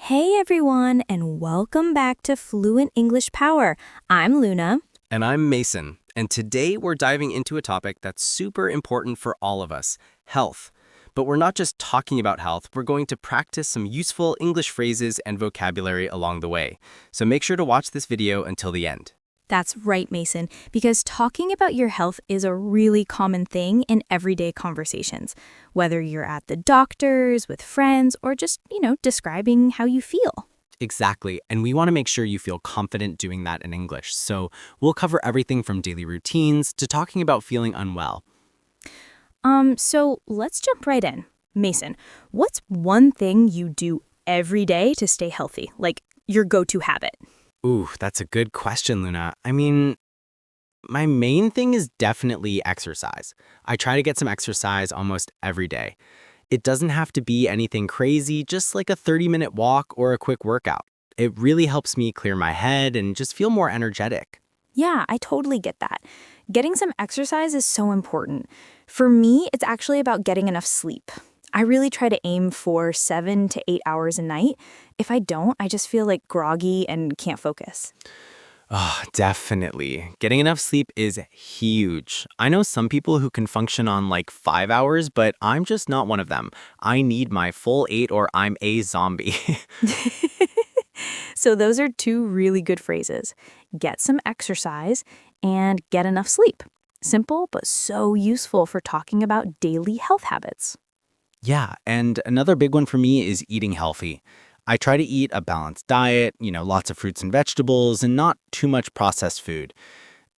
Hey everyone, and welcome back to Fluent English Power. I'm Luna. And I'm Mason, and today we're diving into a topic that's super important for all of us, health. But we're not just talking about health, we're going to practice some useful English phrases and vocabulary along the way. So make sure to watch this video until the end. That's right, Mason, because talking about your health is a really common thing in everyday conversations, whether you're at the doctor's, with friends, or just, describing how you feel. Exactly, and we want to make sure you feel confident doing that in English. So we'll cover everything from daily routines to talking about feeling unwell. So let's jump right in. Mason, what's one thing you do every day to stay healthy, like your go-to habit? Ooh, that's a good question, Luna. My main thing is definitely exercise. I try to get some exercise almost every day. It doesn't have to be anything crazy, just like a 30-minute walk or a quick workout. It really helps me clear my head and just feel more energetic. Yeah, I totally get that. Getting some exercise is so important. For me, it's actually about getting enough sleep. I really try to aim for 7 to 8 hours a night. If I don't, I just feel like groggy and can't focus. Oh, definitely. Getting enough sleep is huge. I know some people who can function on like 5 hours, but I'm just not one of them. I need my full 8 or I'm a zombie. So those are two really good phrases. Get some exercise and get enough sleep. Simple, but so useful for talking about daily health habits. Yeah, and another big one for me is eating healthy. I try to eat a balanced diet, lots of fruits and vegetables, and not too much processed food.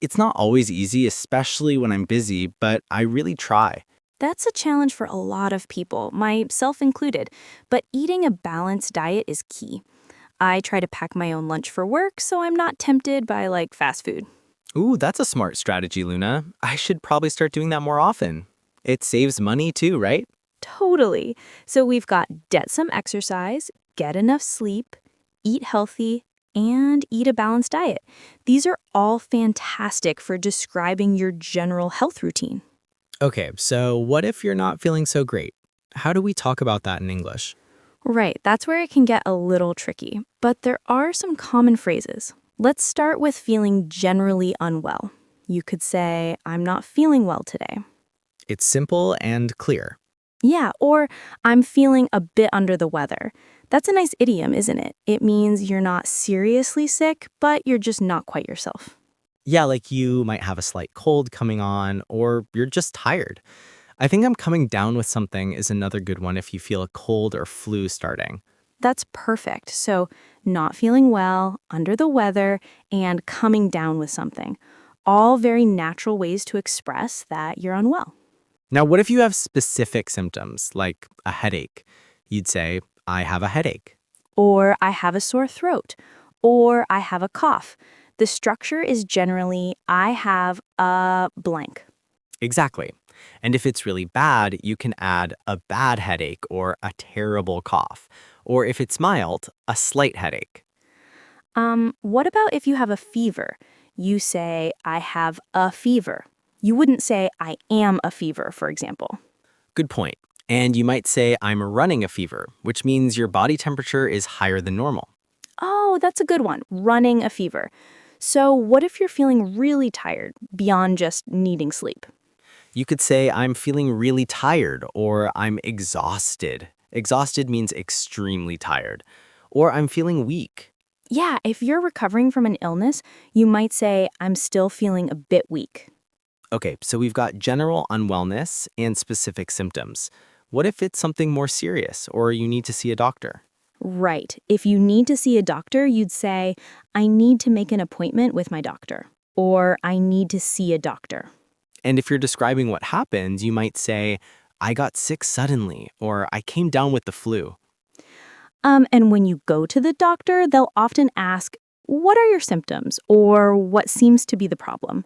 It's not always easy, especially when I'm busy, but I really try. That's a challenge for a lot of people, myself included, but eating a balanced diet is key. I try to pack my own lunch for work so I'm not tempted by fast food. Ooh, that's a smart strategy, Luna. I should probably start doing that more often. It saves money too, right? Totally. So we've got get some exercise, get enough sleep, eat healthy, and eat a balanced diet. These are all fantastic for describing your general health routine. Okay, so what if you're not feeling so great? How do we talk about that in English? Right, that's where it can get a little tricky, but there are some common phrases. Let's start with feeling generally unwell. You could say, I'm not feeling well today. It's simple and clear. Yeah, or I'm feeling a bit under the weather. That's a nice idiom, isn't it? It means you're not seriously sick, but you're just not quite yourself. Yeah, like you might have a slight cold coming on, or you're just tired. I think I'm coming down with something is another good one if you feel a cold or flu starting. That's perfect. So, not feeling well, under the weather, and coming down with something. All very natural ways to express that you're unwell. Now, what if you have specific symptoms, like a headache? You'd say, I have a headache. Or I have a sore throat. Or I have a cough. The structure is generally I have a blank. Exactly. And if it's really bad, you can add a bad headache or a terrible cough. Or if it's mild, a slight headache. What about if you have a fever? You say, I have a fever. You wouldn't say, I am a fever, for example. Good point. And you might say, I'm running a fever, which means your body temperature is higher than normal. Oh, that's a good one, running a fever. So what if you're feeling really tired, beyond just needing sleep? You could say, I'm feeling really tired, or I'm exhausted. Exhausted means extremely tired. Or I'm feeling weak. Yeah, if you're recovering from an illness, you might say, I'm still feeling a bit weak. Okay, so we've got general unwellness and specific symptoms. What if it's something more serious, or you need to see a doctor? Right. If you need to see a doctor, you'd say, I need to make an appointment with my doctor. Or I need to see a doctor. And if you're describing what happened, you might say, I got sick suddenly, or I came down with the flu. And when you go to the doctor, they'll often ask, what are your symptoms? Or what seems to be the problem?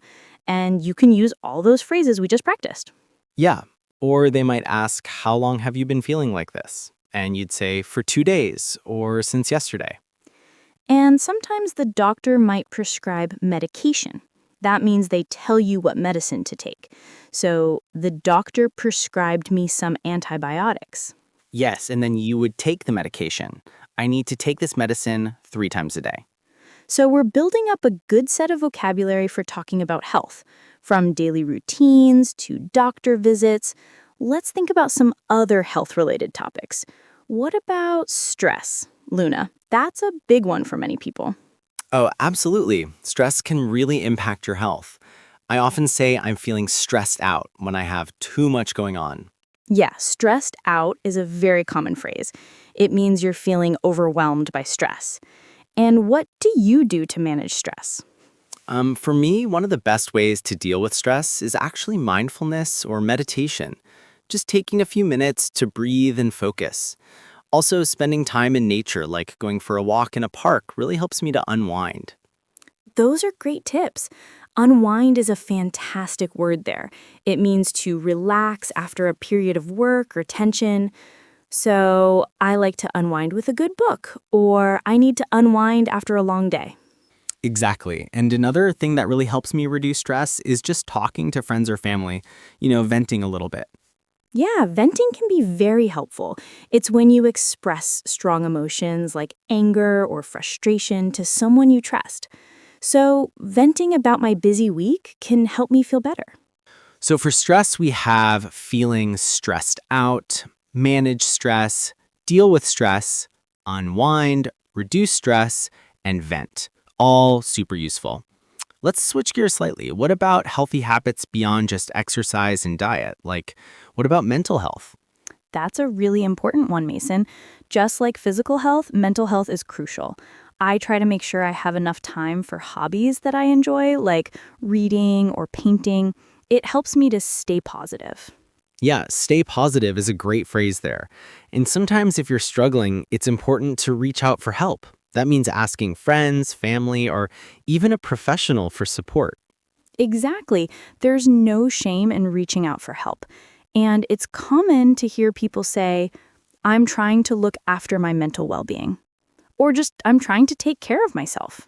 And you can use all those phrases we just practiced. Yeah, or they might ask, how long have you been feeling like this? And you'd say, for 2 days, or since yesterday. And sometimes the doctor might prescribe medication. That means they tell you what medicine to take. So the doctor prescribed me some antibiotics. Yes, and then you would take the medication. I need to take this medicine 3 times a day. So we're building up a good set of vocabulary for talking about health, from daily routines to doctor visits. Let's think about some other health-related topics. What about stress, Luna? That's a big one for many people. Oh, absolutely. Stress can really impact your health. I often say I'm feeling stressed out when I have too much going on. Yeah, stressed out is a very common phrase. It means you're feeling overwhelmed by stress. And what do you do to manage stress? For me, one of the best ways to deal with stress is actually mindfulness or meditation. Just taking a few minutes to breathe and focus. Also, spending time in nature, like going for a walk in a park, really helps me to unwind. Those are great tips. Unwind is a fantastic word there. It means to relax after a period of work or tension. So I like to unwind with a good book, or I need to unwind after a long day. Exactly. And another thing that really helps me reduce stress is just talking to friends or family, venting a little bit. Yeah, venting can be very helpful. It's when you express strong emotions like anger or frustration to someone you trust. So, venting about my busy week can help me feel better. So for stress, we have feeling stressed out, manage stress, deal with stress, unwind, reduce stress, and vent. All super useful. Let's switch gears slightly. What about healthy habits beyond just exercise and diet? Like, what about mental health? That's a really important one, Mason. Just like physical health, mental health is crucial. I try to make sure I have enough time for hobbies that I enjoy, like reading or painting. It helps me to stay positive. Yeah, stay positive is a great phrase there. And sometimes if you're struggling, it's important to reach out for help. That means asking friends, family, or even a professional for support. Exactly. There's no shame in reaching out for help. And it's common to hear people say, I'm trying to look after my mental well being, or just I'm trying to take care of myself.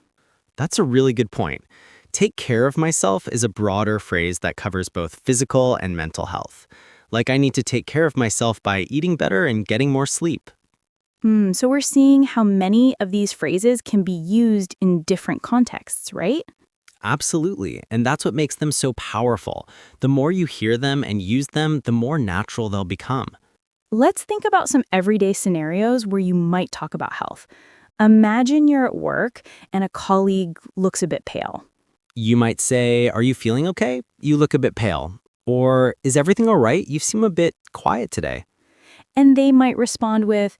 That's a really good point. Take care of myself is a broader phrase that covers both physical and mental health. Like I need to take care of myself by eating better and getting more sleep. So we're seeing how many of these phrases can be used in different contexts, right? Absolutely, and that's what makes them so powerful. The more you hear them and use them, the more natural they'll become. Let's think about some everyday scenarios where you might talk about health. Imagine you're at work and a colleague looks a bit pale. You might say, "Are you feeling okay? You look a bit pale." Or, "Is everything all right? You seem a bit quiet today." And they might respond with,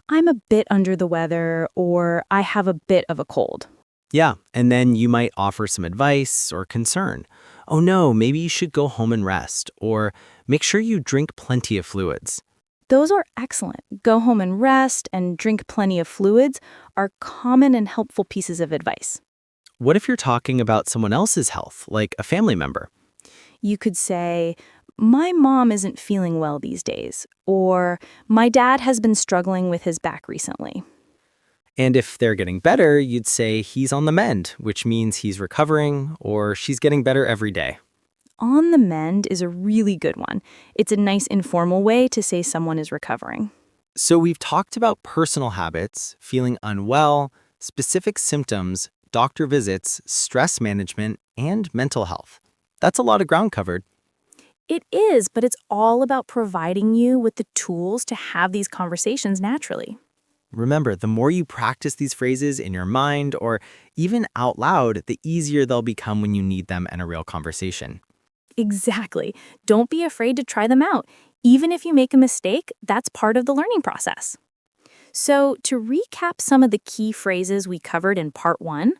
I'm a bit under the weather, or I have a bit of a cold. Yeah, and then you might offer some advice or concern. "Oh no, maybe you should go home and rest," or "Make sure you drink plenty of fluids." Those are excellent. Go home and rest and drink plenty of fluids are common and helpful pieces of advice. What if you're talking about someone else's health, like a family member? You could say, my mom isn't feeling well these days, or my dad has been struggling with his back recently. And if they're getting better, you'd say he's on the mend, which means he's recovering or she's getting better every day. On the mend is a really good one. It's a nice informal way to say someone is recovering. So we've talked about personal habits, feeling unwell, specific symptoms, doctor visits, stress management, and mental health. That's a lot of ground covered. It is, but it's all about providing you with the tools to have these conversations naturally. Remember, the more you practice these phrases in your mind or even out loud, the easier they'll become when you need them in a real conversation. Exactly. Don't be afraid to try them out. Even if you make a mistake, that's part of the learning process. So, to recap some of the key phrases we covered in part one,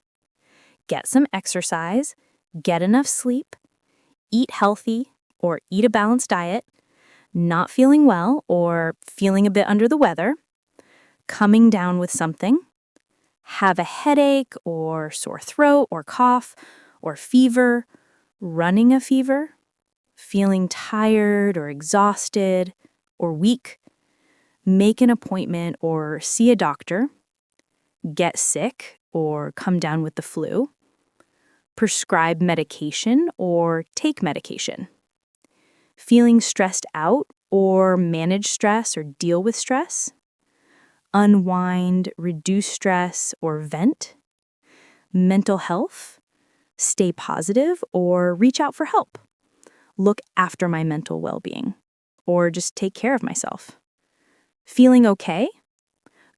get some exercise, get enough sleep, eat healthy or eat a balanced diet, not feeling well or feeling a bit under the weather, coming down with something, have a headache or sore throat or cough or fever, running a fever, feeling tired or exhausted or weak, make an appointment or see a doctor, get sick or come down with the flu, prescribe medication or take medication, feeling stressed out or manage stress or deal with stress, unwind, reduce stress, or vent. Mental health, stay positive or reach out for help. Look after my mental well-being, or just take care of myself. Feeling okay?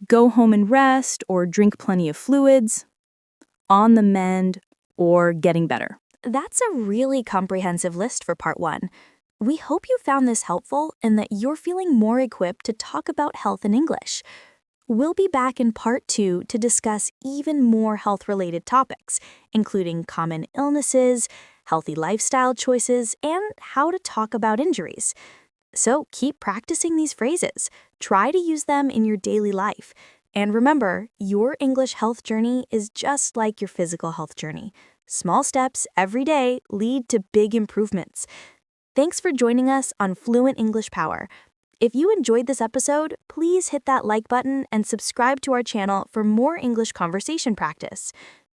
Go home and rest or drink plenty of fluids. On the mend or getting better. That's a really comprehensive list for part 1. We hope you found this helpful and that you're feeling more equipped to talk about health in English. We'll be back in part 2 to discuss even more health-related topics, including common illnesses, healthy lifestyle choices, and how to talk about injuries. So keep practicing these phrases. Try to use them in your daily life. And remember, your English health journey is just like your physical health journey. Small steps every day lead to big improvements. Thanks for joining us on Fluent English Power. If you enjoyed this episode, please hit that like button and subscribe to our channel for more English conversation practice.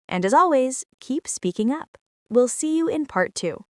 And as always, keep speaking up. We'll see you in part 2.